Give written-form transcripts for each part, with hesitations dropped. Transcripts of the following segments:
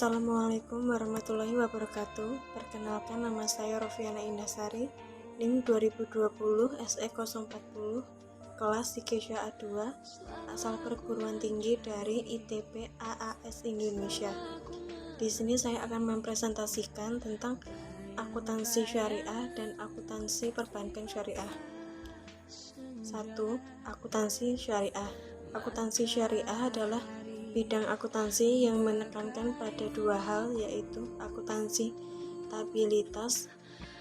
Assalamualaikum warahmatullahi wabarakatuh. Perkenalkan, nama saya Rofiana Indasari, NIM 2020 SE040, kelas Sikesha A2, asal perguruan tinggi dari ITB AAS Indonesia. Di sini saya akan mempresentasikan tentang akuntansi syariah dan akuntansi perbankan syariah. 1. Akuntansi syariah. Akuntansi syariah adalah bidang akuntansi yang menekankan pada dua hal, yaitu akuntansi stabilitas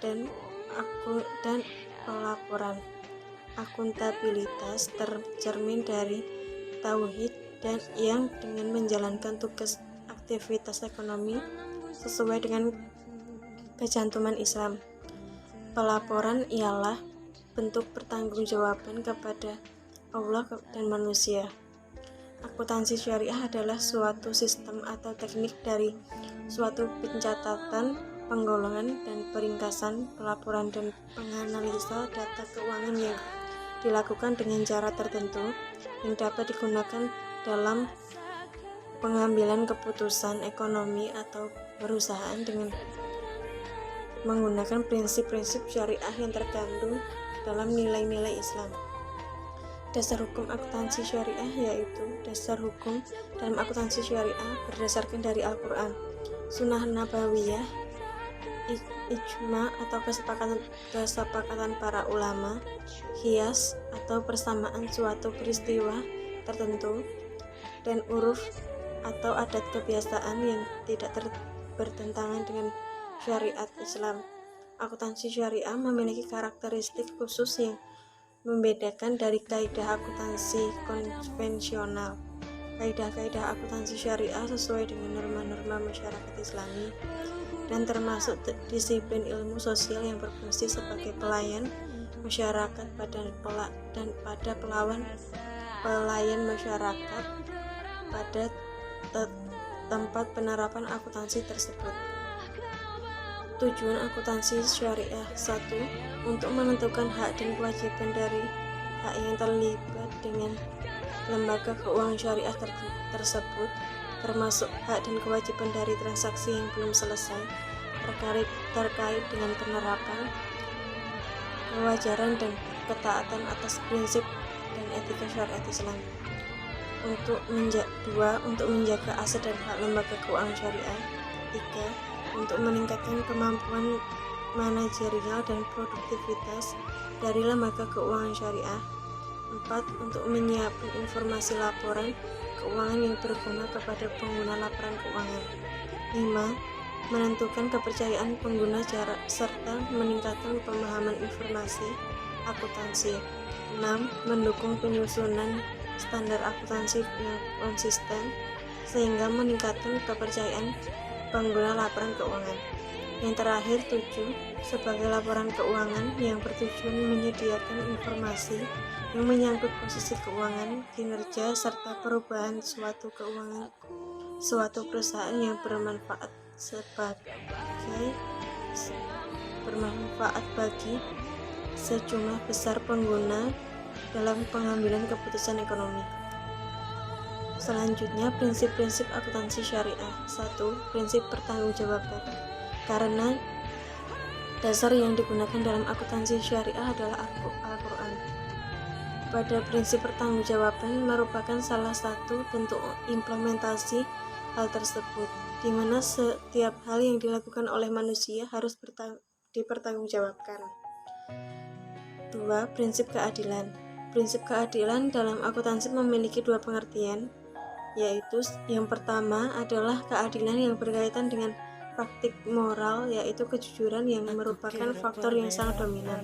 dan pelaporan. Akuntabilitas tercermin dari tauhid dan yang dengan menjalankan tugas aktivitas ekonomi sesuai dengan kecantuman Islam. Pelaporan ialah bentuk pertanggungjawaban kepada Allah dan manusia. Akuntansi syariah adalah suatu sistem atau teknik dari suatu pencatatan, penggolongan, dan peringkasan, pelaporan dan penganalisa data keuangan yang dilakukan dengan cara tertentu yang dapat digunakan dalam pengambilan keputusan ekonomi atau perusahaan dengan menggunakan prinsip-prinsip syariah yang terkandung dalam nilai-nilai Islam. Dasar hukum akuntansi syariah yaitu dasar hukum dalam akuntansi syariah berdasarkan dari Al-Quran, Sunnah Nabawiyah, ijma atau kesepakatan para ulama, qiyas atau persamaan suatu peristiwa tertentu, dan uruf atau adat kebiasaan yang tidak bertentangan dengan syariat Islam. Akuntansi syariah memiliki karakteristik khusus yang membedakan dari kaidah akuntansi konvensional. Kaidah-kaidah akuntansi syariah sesuai dengan norma-norma masyarakat Islami dan termasuk disiplin ilmu sosial yang berfungsi sebagai pelayan masyarakat pada pelayan masyarakat pada tempat penerapan akuntansi tersebut. Tujuan akuntansi syariah: 1. Untuk menentukan hak dan kewajiban dari hak yang terlibat dengan lembaga keuangan syariah tersebut, termasuk hak dan kewajiban dari transaksi yang belum selesai terkait dengan penerapan, kewajaran dan ketaatan atas prinsip dan etika syariat Islam. 2. Untuk menjaga aset dan hak lembaga keuangan syariah. 3. Untuk meningkatkan kemampuan manajerial dan produktivitas dari lembaga keuangan syariah. 4. Untuk menyiapkan informasi laporan keuangan yang berguna kepada pengguna laporan keuangan. 5. Menentukan kepercayaan pengguna serta meningkatkan pemahaman informasi akuntansi. 6. Mendukung penyusunan standar akuntansi yang konsisten sehingga meningkatkan kepercayaan pengguna laporan keuangan. Yang terakhir, 7. Sebagai laporan keuangan yang bertujuan menyediakan informasi yang menyangkut posisi keuangan, kinerja, serta perubahan suatu perusahaan yang bermanfaat bagi sejumlah besar pengguna dalam pengambilan keputusan ekonomi. Selanjutnya, prinsip-prinsip akuntansi syariah. 1. Prinsip pertanggungjawaban. Karena dasar yang digunakan dalam akuntansi syariah adalah Al-Quran. Pada prinsip pertanggungjawaban merupakan salah satu bentuk implementasi hal tersebut, di mana setiap hal yang dilakukan oleh manusia harus dipertanggungjawabkan. 2. Prinsip keadilan. Prinsip keadilan dalam akuntansi memiliki dua pengertian, yaitu yang pertama adalah keadilan yang berkaitan dengan praktik moral, yaitu kejujuran yang merupakan faktor yang sangat dominan.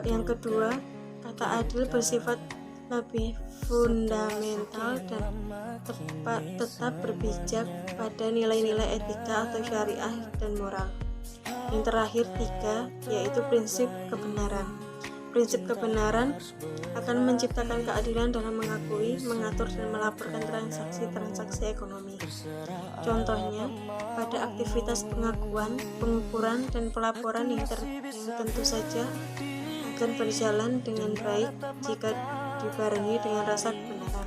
Yang kedua, kata adil bersifat lebih fundamental dan tetap berpijak pada nilai-nilai etika atau syariah dan moral. Yang terakhir, 3, yaitu prinsip kebenaran. Prinsip kebenaran akan menciptakan keadilan dalam mengakui, mengatur, dan melaporkan transaksi ekonomi. Contohnya, pada aktivitas pengakuan, pengukuran, dan pelaporan yang tentu saja akan berjalan dengan baik jika dibarengi dengan rasa kebenaran.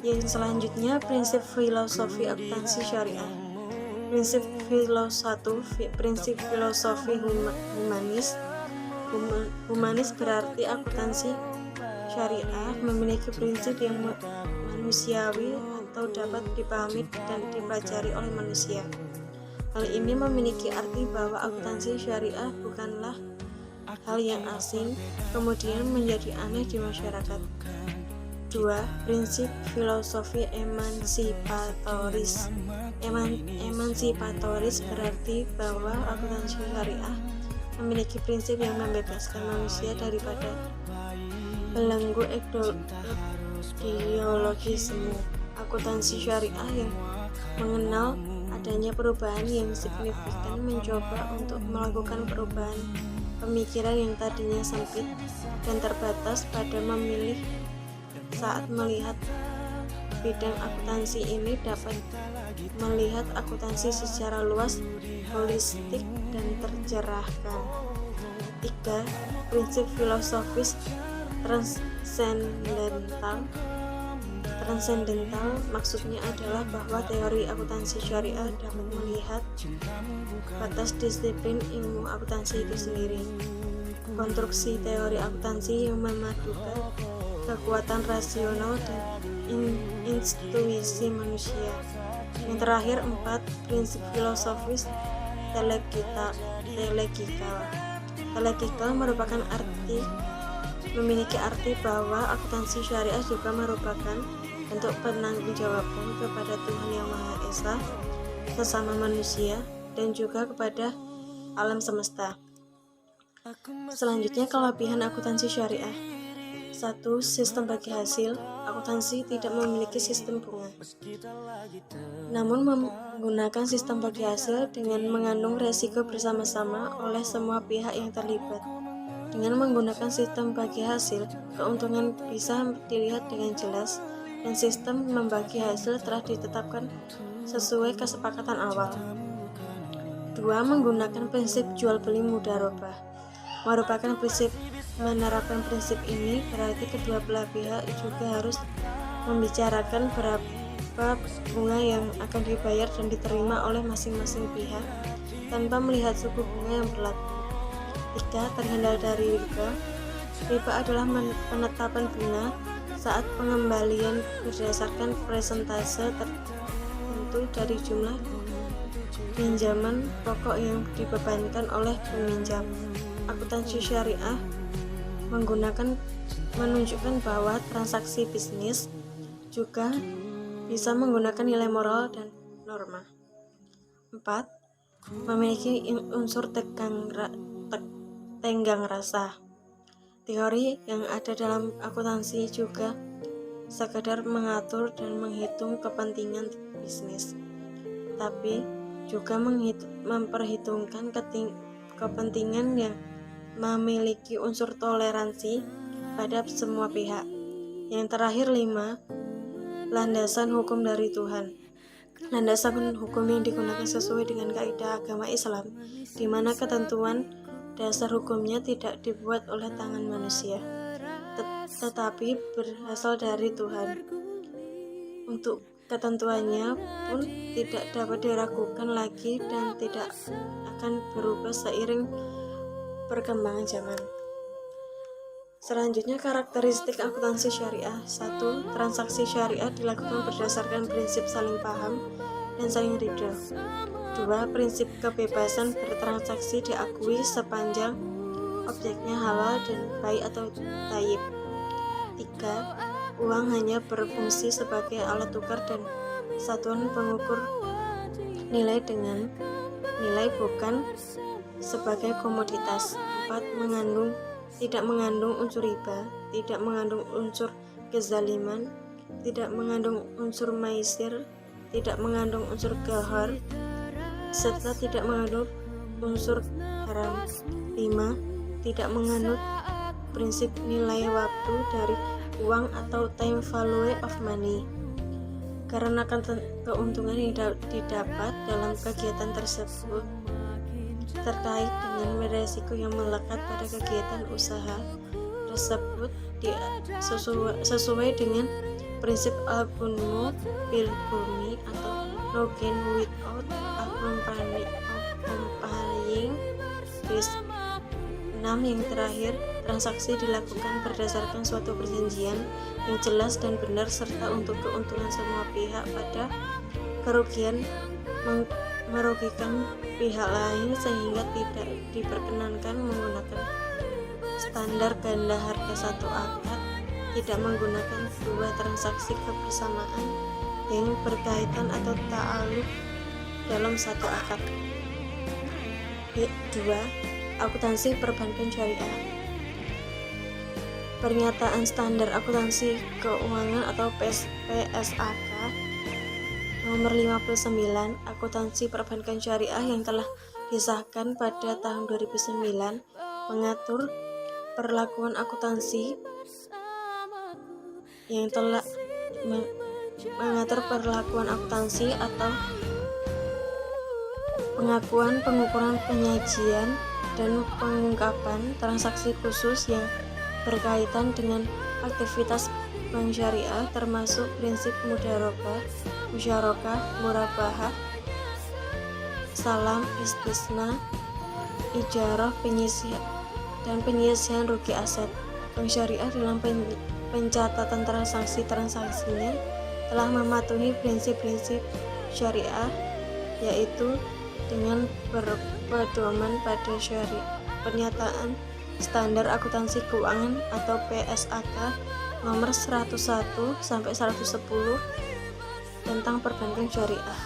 Yang selanjutnya, prinsip filosofi akuntansi syariah. Prinsip filosofi humanis. Humanis berarti akuntansi syariah memiliki prinsip yang manusiawi atau dapat dipahami dan dipelajari oleh manusia. Hal ini memiliki arti bahwa akuntansi syariah bukanlah hal yang asing, kemudian menjadi aneh di masyarakat. 2. Prinsip filosofi emansipatoris. Emansipatoris berarti bahwa akuntansi syariah memiliki prinsip yang membebaskan manusia daripada belenggu ideologisme. Akuntansi syariah yang mengenal adanya perubahan yang signifikan mencoba untuk melakukan perubahan pemikiran yang tadinya sempit dan terbatas pada memilih. Saat melihat bidang akuntansi ini dapat melihat akuntansi secara luas, holistik, dan tercerahkan. 3. Prinsip filosofis Transendental maksudnya adalah bahwa teori akuntansi syariah dapat melihat batas disiplin ilmu akuntansi itu sendiri. Konstruksi teori akuntansi yang memadukan kekuatan rasional dan intuisi manusia. Yang terakhir, 4. Prinsip filosofis teologikal. Teologikal memiliki arti bahwa akuntansi syariah juga merupakan bentuk penanggung-jawaban kepada Tuhan Yang Maha Esa, sesama manusia, dan juga kepada alam semesta. Selanjutnya, kelebihan akuntansi syariah. 1. Sistem bagi hasil. Akuntansi tidak memiliki sistem bunga, namun menggunakan sistem bagi hasil dengan mengandung resiko bersama-sama oleh semua pihak yang terlibat. Dengan menggunakan sistem bagi hasil, keuntungan bisa dilihat dengan jelas dan sistem membagi hasil telah ditetapkan sesuai kesepakatan awal. 2. Menggunakan prinsip jual beli mudharabah. Menerapkan prinsip ini berarti kedua belah pihak juga harus membicarakan berapa bunga yang akan dibayar dan diterima oleh masing-masing pihak tanpa melihat suku bunga yang berlaku. 3. Terhindar dari riba. Riba adalah penetapan bunga saat pengembalian berdasarkan persentase tertentu dari jumlah pinjaman pokok yang dibebankan oleh peminjam. Akuntansi syariah menunjukkan bahwa transaksi bisnis juga bisa menggunakan nilai moral dan norma. 4. Memiliki unsur tenggang rasa. Teori yang ada dalam akuntansi juga sekadar mengatur dan menghitung kepentingan bisnis, tapi juga memperhitungkan kepentingan yang memiliki unsur toleransi pada semua pihak. Yang terakhir, 5. Landasan hukum dari Tuhan. Landasan hukum yang digunakan sesuai dengan kaidah agama Islam, di mana ketentuan dasar hukumnya tidak dibuat oleh tangan manusia, tetapi berasal dari Tuhan. Untuk ketentuannya pun tidak dapat diragukan lagi dan tidak akan berubah seiring perkembangan zaman. Selanjutnya, karakteristik akuntansi syariah. 1. Transaksi syariah dilakukan berdasarkan prinsip saling paham dan saling ridho. 2. Prinsip kebebasan bertransaksi diakui sepanjang objeknya halal dan baik atau thayyib. 3. Uang hanya berfungsi sebagai alat tukar dan satuan pengukur nilai dengan nilai, bukan sebagai komoditas. 4. Tidak mengandung unsur riba, tidak mengandung unsur kezaliman, tidak mengandung unsur maisir, tidak mengandung unsur gahar, serta tidak mengandung unsur haram. 5. Tidak menganut prinsip nilai waktu dari uang atau time value of money, karena keuntungan yang didapat dalam kegiatan tersebut terkait dengan resiko yang melekat pada kegiatan usaha tersebut sesuai dengan prinsip akunmu bilgumi atau no gain without accompanying risk. 6. Yang terakhir, transaksi dilakukan berdasarkan suatu perjanjian yang jelas dan benar serta untuk keuntungan semua pihak pada kerugian merugikan pihak lain sehingga tidak diperkenankan menggunakan standar ganda harga satu akad, tidak menggunakan dua transaksi kebersamaan yang berkaitan atau ta'aluk dalam satu akad. 2. Akuntansi perbankan syariah. Pernyataan standar akuntansi keuangan atau PSAK nomor 59 akuntansi perbankan syariah yang telah disahkan pada tahun 2009 mengatur perlakuan akuntansi atau pengakuan, pengukuran, penyajian, dan pengungkapan transaksi khusus yang berkaitan dengan aktivitas bank syariah termasuk prinsip musyarakah, murabahah, salam, istisna, ijarah, penyisihan rugi aset. Bank syariah dalam pencatatan transaksi-transaksinya telah mematuhi prinsip-prinsip syariah, yaitu dengan berpedoman pada pernyataan standar akuntansi keuangan atau PSAK nomor 101 sampai 110 tentang perbankan syariah.